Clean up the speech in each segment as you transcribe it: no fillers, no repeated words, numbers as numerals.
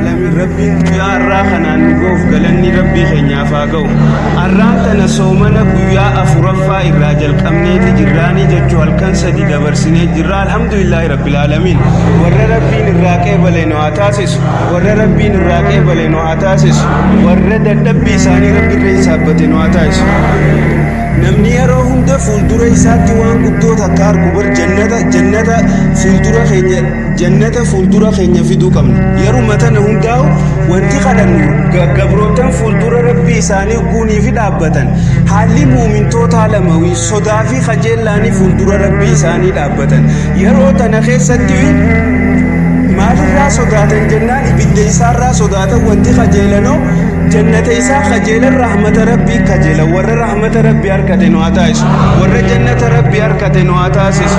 العالمين ربي يا الراخنا نقوف قالني ربي خنيا فاقو الرانتنا صومنا قويا أفرفا الراجل كمنيتي جراني ججو الكنسة دي دبرسيني جرا الحمد لله رب العالمين ور ربي نراكب لينو أتاسس ور ربي نراكب لينو أتاسس ور دبي ساني ربي ريسابتينو أتاسس namni yeroo hunda fuuldura isaatti waan guddoo takka argu bar jannata fuuldura keenya fiduu qabna yeroo matana hundaa'u wanti kadhannu gabrootan fuuldura rabbii isaanii guunii fi dhaabbatan haalli muumintootaa lamawii sodaa fi kajeellaanii fuuldura rabbii isaanii dhaabbatan yeroo tana keessatti maalirraa sodaatan jennaan ibidda isaarraa sodaatan wanti kajeelanoo jannata isaa kajeelan rahmata rabbii kajeela warra rahmata rabbii harkate nu ataayis warra jannata rabbii harkate nu ataasis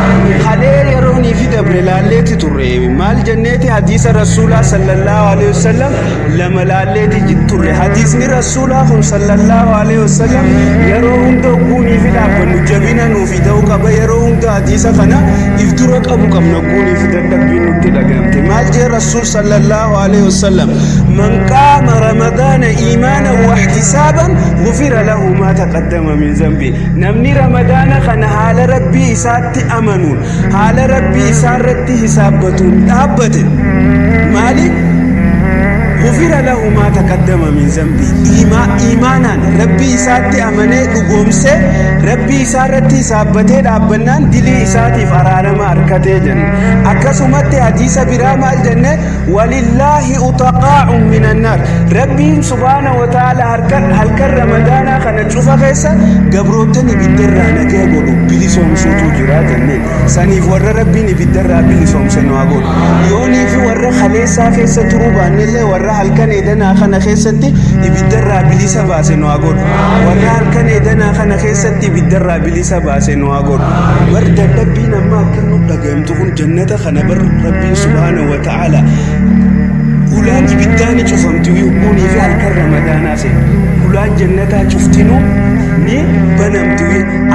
halee yeroonii fi dabre laalleeti turre maal jenneeti hadiisa rasuulaa sallallahu alaihi wasallam lama laalleeti turre hadiisni rasuulaa kun sallallahu alaihi wasallam yeroo hunda guunii fi dhaabbannu jabina nuufi ta'uu qaba yeroo hunda hadiisa kana if dura qabu qabna guunii fi dadhabbii nutti dhagahamte maal jee rasuul sallallahu alaihi wasallam man qaama ramadaana إيمانا واحتسابا غفر له ما تقدم من ذنبه نمني رمضان خنا حال ربي إسات أمنون حال ربي إسارت حسابتون أبد مالي غفر له ما تقدم من ذنبه إيمانا ربي إسات أمنه لقومسه ربي إسارت حسابته أبنان دلي إساتي فرارما أركته جن أكسمت حديث برام الجنة ولله أتقاء من النار ربي سبحانه وتعالى هلكر رمضان خنا تشوفه كيسا قبروتني بالدرة نجا قولوا بليسوم سوتو جراتني سنيف ور ربي بالدرة بليسوم سنو أقول يوني في ور خليسا كيسا تروبا نيله ور هلكن إدنا خنا كيسا تي بالدرة بليسا باسنو أقول ور هلكن إدنا خنا كيسا تي بالدرة بليسا باسنو أقول ور دبي نما كنو دقيم تكون جنة خنا بر ربي سبحانه وتعالى ulaan ibiddaani cufamtu yuuni fi halkan ramadaanaa se ulaan jannataa cuftinu ni banamtu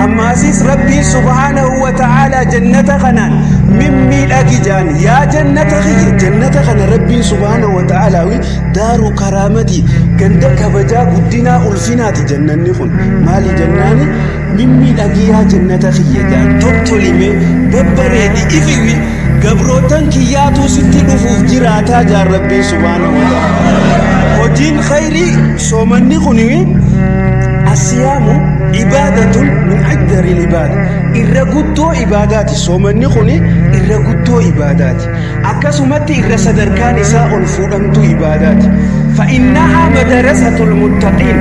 ammaasis rabbii subhaanahu wa ta'ala jannata kanaan mimmiidhagi jaan yaa jannata khiyya jannata kana rabbii subhaanahu wa ta'ala daaru karaamati ganda kabajaa guddinaa ulfinaati jannanni kun maali jannaani mimmiidhagi yaa jannata khiyya jaan tottolime babbareedi ifiwi gabrotan kiyyaatu sitti dhufuuf jiraataa jaan rabbii subhaanahu wa ta'ala hojiin khayrii soomanni kuni asiyaamu ibaadatun min ajdari libaada irra guddoo ibaadaati soomanni kuni irra guddoo ibaadaati akkasumatti irra sadarkaan isaa ol fuudhamtu ibaadaati fa'innahaa madarasatul muttaqiin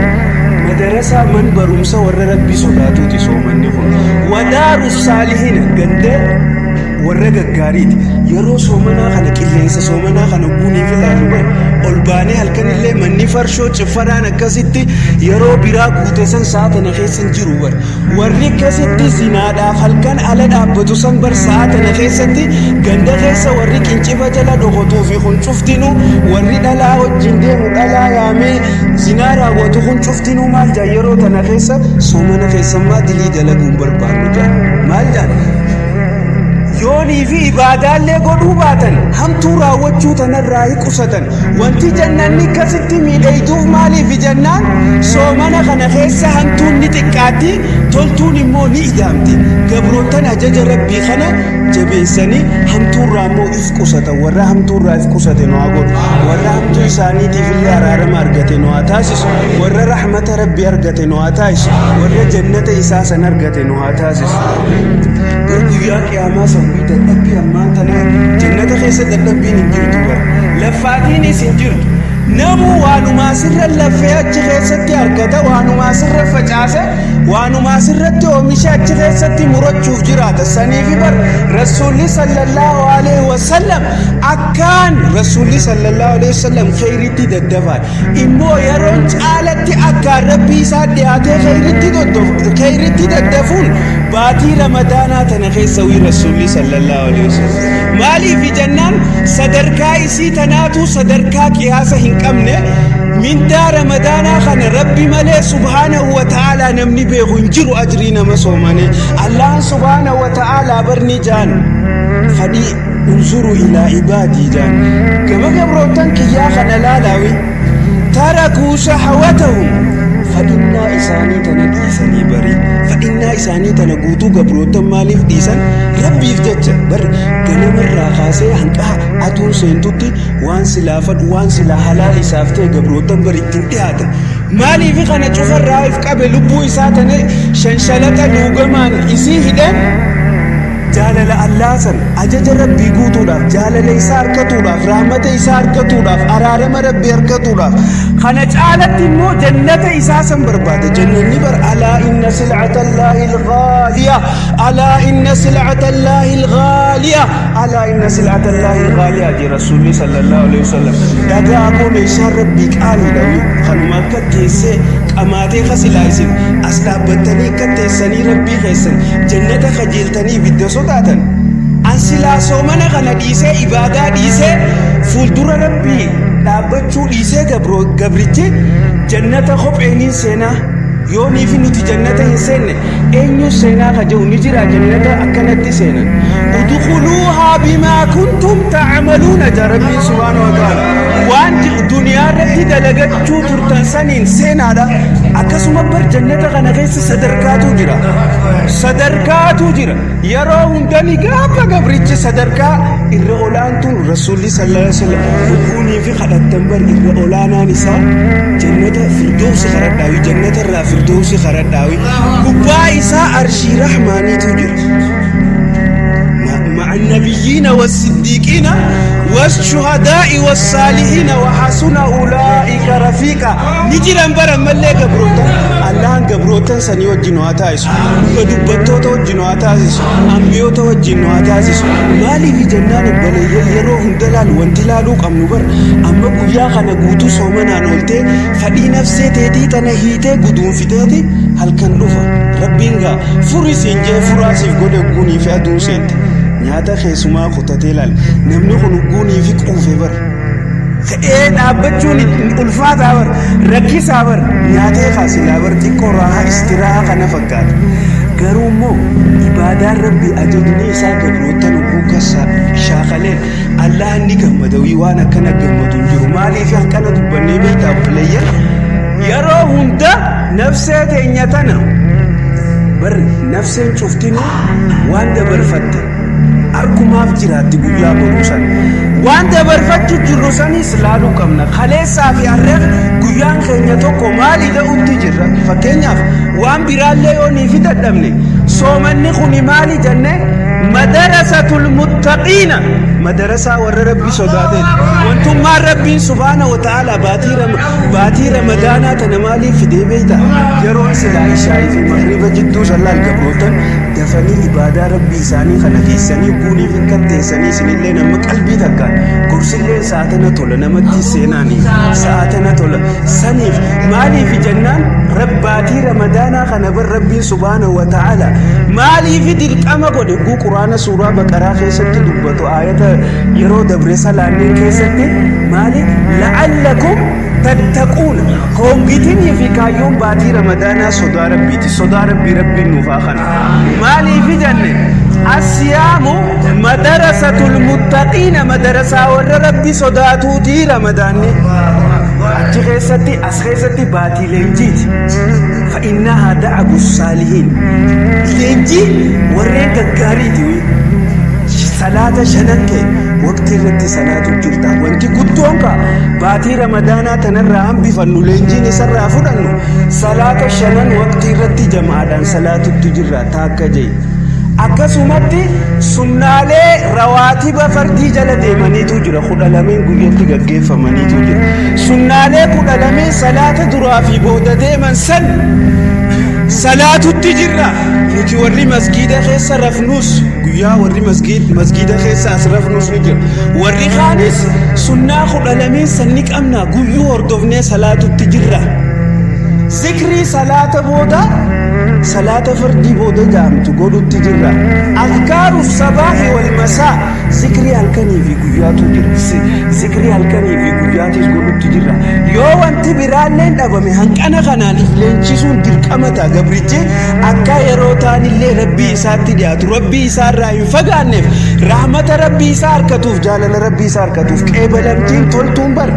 madarasa man barumsa warra rabbii sodaatuuti soomanni kun wadaaru saalihiina gandee warra gaggaariiti yeroo soomanaa kana qilleensa soomanaa kana guunii fi laaluba ol baanee halkan illee manni farshoo ciffaraan akkasitti yeroo biraa guute san saatana keessan jiru bar warri akkasitti zinaadhaaf halkan ala dhaabbatu san bar saatana keessatti ganda keessa warri qincifa jala dhokotuu fi kun cuftinu warri dhalaa wajjin deemu dhalaa yaamee zinaa raawwatu kun cuftinu maal jaa yeroo tana keessa soomana keessammaa dilii dalaguun barbaannu jaa maal jaa yoonii fi ibaadaallee godhuu baatan hamtuu raawwachuu tanarraa hiqusatan wanti jannanni akkasitti miidhaytuuf maaliif jennaan soomana kana keessa hamtuun ni xiqqaatti toltuun immoo ni idaamti gabrootan ajaja rabbii kana jabeessanii hamtuurraa immoo if qusatan warra hamtuurraa if qusate nu haa godhu warra hamtuu isaaniitiif illee araarama argate nu haa taasisu warra rahmata rabbii argate nu haa taasisu warra jannata isaa san argate nu haa taasisu guyyaa qiyaamaa sawwii dadhabbii ammaan tana jannata keessa dadhabbiin hin jirtu bara laffaatiinis hin jirtu namu waanumaa sirra laffee achi keessatti argata waanumaa sirra facaase waanumaa sirratti oomisha achi keessatti murachuuf jiraata saniifi bar rasuulli sallallahu alaihi wasallam akkaan rasuulli sallallahu alaihi wasallam khayritti daddafaan immoo yeroon caalatti akkaan rabbii isaa dhiyaatee khayritti daddafuun baatii ramadaanaa tana keessa wii rasuulli sallallahu alaihi wasallam maaliif jennaan sadarkaa isii tanaatu sadarkaa qiyaasa hin qabne min daa ramadaanaa kana rabbi malee subhaanahu wa ta'aalaa namni beeku hin jiru ajrii nama soomane allahan subhaanahu wa ta'aalaa barni jaan فدي انظروا إلى عبادي جان كما قبروتن كيا خنلالاوي تركوا شهوتهم فإنا إساني تنقيسني بري فإنا إساني تنقوتو قبروتن مالف ديسان ربي يفجج بر قنم الراخاسي هنقا أتون سينتوتي وان سلافت وان سلا حلال إسافتي قبروتن بري تنتهاتا مالي في خانة شوفر رايف قبل لبو إساتني شنشلتا لوغمان إسي هدن جالل الله سن أجج ربي قوتولاف جالل إسار كتولاف رحمة إسار كتولاف أرارم ربي أركتولاف خانة عالت مو جنة إساسا برباد جنة نبر ألا إن سلعة الله الغالية ألا إن سلعة الله الغالية ألا إن سلعة الله الغالية جي رسول صلى الله عليه وسلم دادا أقول إسار ربي كالي دوي خانما كتيسي أماتي خسلايسين أسلابتني كتيساني ربي خيسن جنة خجيلتني بدو صداتن أنسلا سومنا خنا ديسة إبادة ديسة فولدور ربي لابتشو ديسة قبرتي جنة خب عينين سينا يوني في نتي جنة سينا أينو سينا خجو نجرى جنة أكنت سينا ودخلوها بما كنتم تعملون جربي سبحانه وتعالى وان الدنيا رتي دلقت شو ترتنسانين سينا دا أكسما بر جنة خنا غيس صدركاتو جرا يروهم دني قابا قبرتي صدركا الرؤلانتون رسول صلى الله عليه وسلم وكوني في خلال تنبر الرؤلانا نساء جنة فردوس خرداوي جنة الرا فردوس خرداوي كبائسا أرشي رحماني تجر مع النبيين والصديقين والشهداء والصالحين وحسن أولئك رفيقا نجي نمبر ملي قبروتا الله قبروتا سني وجنواتا يسو ودبتوتا وجنواتا يسو أنبيوتا وجنواتا يسو مالي في جنان بلي يروهم دلال وانتلالو قم نبر أما قويا خانا قوتو صومنا نولتي فدي نفسي تيدي تنهيتي قدون فتاتي هل كان رفا ربينغا فرسين جي فراسي قد قوني في أدون سنتي نياتا خيسوما قطتي لال نمني خنقوني في قوفي بر خيين أبتشوني الفاتا بر ركيسا بر نياتا خاسلا بر تيكو راها استراحة خنفقات قرومو إبادة ربي أجدني إسا قبروتا نبوكا شاخلين الله اني قمدوي وانا كان قمدو جرمالي في حكانا دبني بيتا بليا يرو هندا نفسي تينيتنا بر نفسي شفتني وان دبر فتن أركوماف جراتي بويا بروسان وان دبر فتن جروساني سلالو كمنا خليسا في الرق قيان خينيتو كمالي دا أبتجر فكينياف وان برالي يوني في تدمني سومني خوني مالي جنة مدرسة المتقين مدرسة ور ربي صداتين وانتم ما ربي سبحانه وتعالى باتي رمضانا تنمالي في دي بيتا يروح سلاي شاي في مغرب جدو صلى القبروتا دفني إبادة ربي ساني خلقي ساني بوني في كنتي ساني سنين نمك قلبي تكا كرسي اللي ساعتنا طول نمتي سيناني ساعتنا طول سنيف مالي في جنان رباتي رمضانا خنبر ربي سبحانه وتعالى مالي في دي القامة قد قرآن سورة بقرة خيسة دبتو آية يرو دبرسا لانين كيسة مالي لعلكم تتقون قوم قتني في كايوم باتي رمضانا صدا ربي ربي نفاخنا مالي في جنة الصيام مدرسة المتقين مدرسة ور ربي صداتو دي رمضان أتخيستي أسخيستي باتي لنجيت فإنها دعب الصالحين لنجي وريك الكاريتي صلاة شننك وقت الرتي صلاة الجرطة وانت قدونك باتي رمضانا تنرهم بفنو لنجي نسر فدنو صلاة شنن وقت الرتي جماعة صلاة الجرطة تاكا جي akkasumatti sunnaalee rawaatiba fardii jala deemaniitu jira kudha lameen guyyaatti gaggeeffamaniitu jira sunnaalee kudha lameen salaata duraa fi booda deeman san salaatutti jirra nuti warri masgiida keessa rafnus guyyaa warri masgiida keessa as rafnus ni jira warri kaanis sunnaa kudha lameen san ni qabna guyyuu hordofnee salaatutti jirra zikrii salaata booda صلاة فردي بودا جامتو قولوا تجرى أذكار الصباح والمساء ذكري الكني في قياتو ذكري الكني في قياتي قولوا تجرى يو أنت برالين أبامي هنك أنا خنالي فلنشيسون تلك أمتا قبرتي أكا يروتاني اللي ربي إسار تجات ربي إسار رايم فقانف رحمة ربي إسار كتوف جالل ربي إسار كتوف كيبلمتين تولتون بر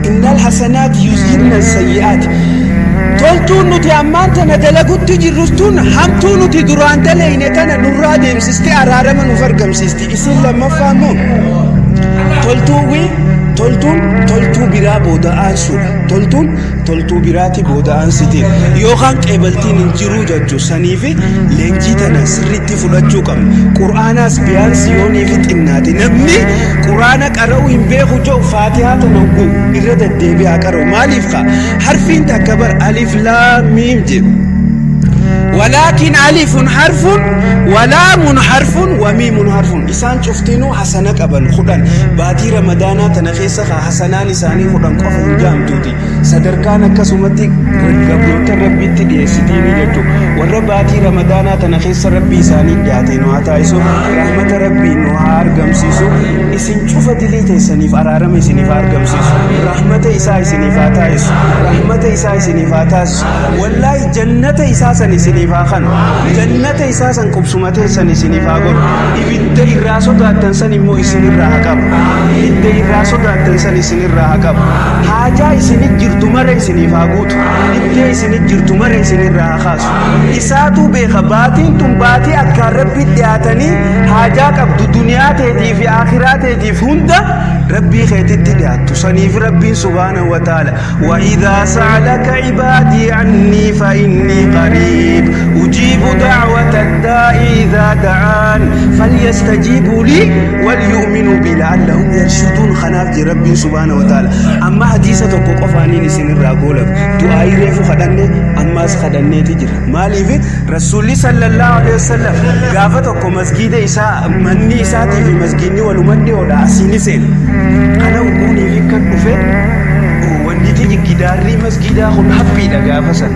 إن الحسنات يزهرن السيئات تولتون نتي أمان تنا دلقود تجرستون همتون نتي دران دلين تنا نرى ديمسستي أرارما نفرقم سيستي إسن لما فهمون toltuun biraa booda'aan sun toltuu biraati booda'aan sitiin yookaan qeebaltiin hin jiru jechuu sanii fi leenjii tana sirriitti fudhachuu qabna qur'aanaas biyyaansi yoonii fi xinnaati namni qur'aana qara'uu hin beeku jiru faatihaa tana hoguu irra deddeebi'aa qara'u maaliif kaa harfiin takka bar alif laam miim jedhu ولكن ألف حرف ولام حرف وميم حرف إسان شفتينو حسنة قبل خدان باتي رمضان تنخيسخ حسنان إساني خدان قفل جام توتي صدركان كسومتي قبلوت ربي تدي ستيني جتو ورباتي رمضان تنخيس ربي إساني جاتينو هتايسو رحمة ربي نوهار قمسيسو إسن شوفة دليتي سنيف أرارم إسنيف أرقمسيسو رحمة إسا إسنيف هتايسو رحمة إسا إسنيف هتايسو والله جنة إسا سنيف فاخن جنة إساسا كبسمته سني سني فاقول إبدا إراسو داتن سني مو إسني راهقب إبدا إراسو داتن سني سني راهقب حاجة إسني جرتو مرة إسني فاقوت إبدا إسني جرتو مرة إسني راهقاس إساتو بخباتين تنباتي أكارب بدياتني حاجة قبض دنيا تهدي في آخرات تهدي فهندا ربي خيتي تدعتو سني في ربي سبحانه وتعالى وإذا سألك عبادي عني فإني قريب أجيب دعوة الداعي إذا دعان فليستجيبوا لي وليؤمنوا بي لعلهم يرشدون خناف ربي سبحانه وتعالى أما حديثة قفاني نسين الرقولك دعائي ريفو خدني أما خدني تجر مالي في رسول صلى الله عليه وسلم قافتك مسجد إساء مني إساتي في مسجدني ولمني ولا أسيني سين أنا أقولي في كتفة wanti gidaarri masgidaa kun happiidha gaafa san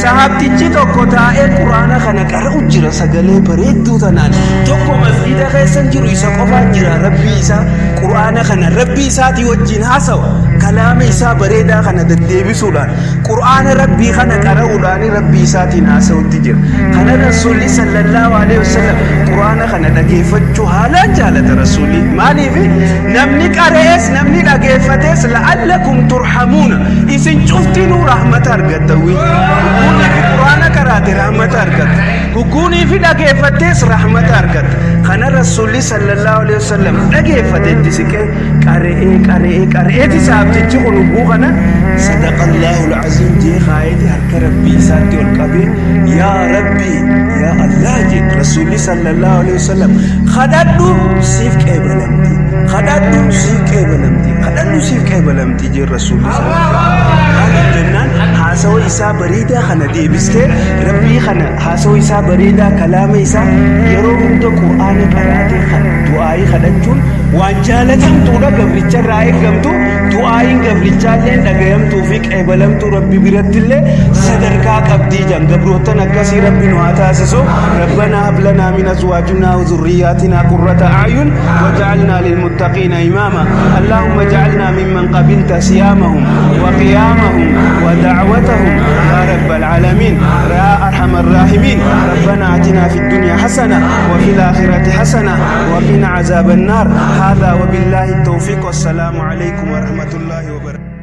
sahabtichi tokko taa'ee quraana kana qara'u jira sagalee bareedduu tanaan tokko masgida keessan jiru isa qofaa jira rabbii isaa quraana kana rabbii isaatii wajjin haasawa kalaama isaa bareedaa kana deddeebisuudhaan quraana rabbii kana qara'uudhaan rabbii isaatiin haasawutti jira kana rasuulli sallallahu alaihi wasallam quraana kana dhageeffachuu haalaan jaalata rasuulli maaliif namni qara'es namni dhageeffates la'allakum turhamuun isin cuftinuu rahmata argattawwi hukuunii fi quraana karaate rahmata argatta hukuunii fi dhageeffates rahmata argatta kana rasuulli sallallahu alaihi wasallam dhageeffatetti siqee qare'eeti saabtichi kun hubuu kana sadaqallahu alazim jee kaayeti harka rabbii isaatti ol qabee yaa rabbii yaa allah jee rasuulli sallallahu alaihi wasallam kadhadhu siif qeebalamti kadhadhu siif qeebalamti kadhadhu siif qeebalamti jee rasuulli sallallahu alaihi jennaan haasawa isaa bareedaa kana deebistee rabbii kana haasawa isaa bareedaa kalaama isaa yeroo hunda qur'aana qaraatee kana du'aayii kadhachuun waan jaalatamtuudha gabricha irraa eeggamtu du'aayiin gabrichaallee dhagayamtuu fi qeebalamtuu rabbi birattillee sadarkaa qabdii jan gabrootan akkasii rabbi nu haa taasisu rabbana hab lanaa min azwaajinaa wa dhurriyyaatinaa qurrata a'yun waj'alnaa lilmuttaqiina imaama allahumma ij'alnaa mimman qabilta siyaamahum wa qiyaamahum wa da'watahum ya rabbal aalamiin ya arhamar raahimin rabbana atina fid dunya hasana wa fil aakhirati hasana wa qina azaban naar هذا وبالله التوفيق والسلام عليكم ورحمة الله وبركاته.